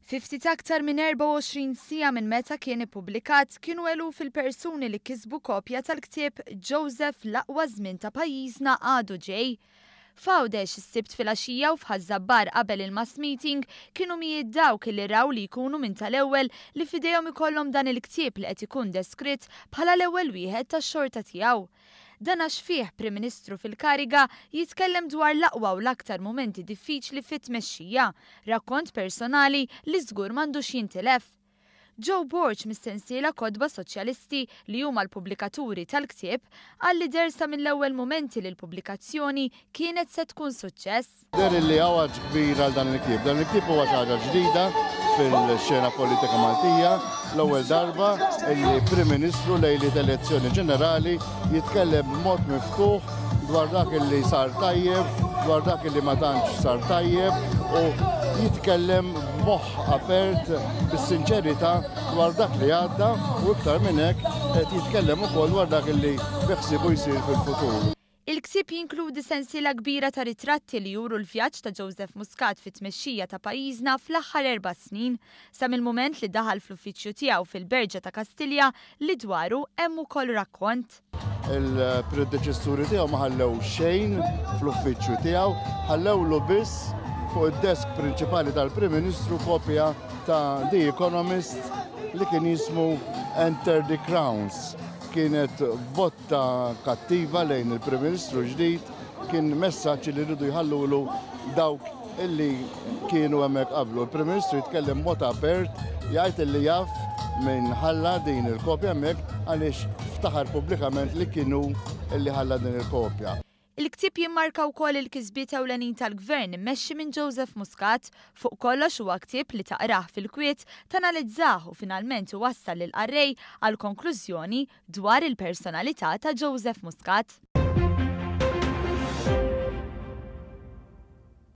Fi ftit aktar minn 24 siegħa minn meta kien ippubblikat kienu eluf il-persuni li kisbu kopja tal-ktieb Joseph l-aqwa żmien ta' pajjiżna għadu ġej. F'Għawdex is-Sibt filgħaxija u f'Ħażabbar qabel il-mass meeting kienu mijiet dawk li raw li jkunu minn tal-ewwel li f'idejhom ikollhom dan il-ktieb li qed ikun deskritt bħala l-ewwel wieħed tax-xorta tiegħu. Dan għax fih Prim Ministru fil-kariga jitkellem dwar l-aqwa u l-aktar momenti diffiċli fit-tmexxija, rakkont personali li żgur m'għandux jintilef. Joe Borch mis-sensiela Kodba Soċjalisti li huma l-pubblikaturi tal-ktieb għalli dersa mill-ewwel momenti li l-pubblikazzjoni kienet se tkun suċċess. Der li għawaġ kbir għal dan il-ktieb. Dan il-ktieb huwa xi ħaġa ġdida fil-xena politika Maltija, l-ewwel darba li Prim Ministru lejliet elezzjoni ġenerali jitkellem b'mod miftuħ dwar dak li sar tajjeb, dwar dak li ma tantx sar tajjeb u jitkellem moħħ apert bis-sinċerità dwar dak li għadda u iktar minn hekk qed jitkellem ukoll dwar dak li beħsibu jsir fil-futur. Il-ktieb jinkludi sensiela kbira ta' ritratti li juru l-vjaġġ ta' Joseph Muscat fit-tmexxija ta' pajjiżna fl-aħħar 4 snin sa mill-mument li daħal fl-uffiċċju tiegħu fil-Berġa ta' Kastilja li dwaru hemm ukoll rakkont. Il-predeċessuri tiegħu ma ħallew xejn fl-uffiċċju tiegħu, ħallewlu biss fuq id-desk prinċipali tal-Prim Ministru kopja ta' The Economist li kien jismu Enter the Crowns. Kienet botta kattiva lejn il-Prim Ministru ġdid, kien messaġġ li rridu jħallulu dawk illi kienu hemmhekk qablu. Il-Prim Ministru jitkellem mod apert, jgħid illi jaf minn ħalla din il-kopja hemmhekk għaliex ftaħar pubblikament li kienu illi ħalla din il-kopja. Il-ktieb jimmarka wkoll il-kisbiet ewlenin tal-Gvern immexxi minn Joseph Muscat, fuq kollox huwa ktieb li taqrah fil-kwiet tanalizzah u finalment iwassal lil qarrej għal konklużjoni dwar il-personalità ta' Joseph Muscat.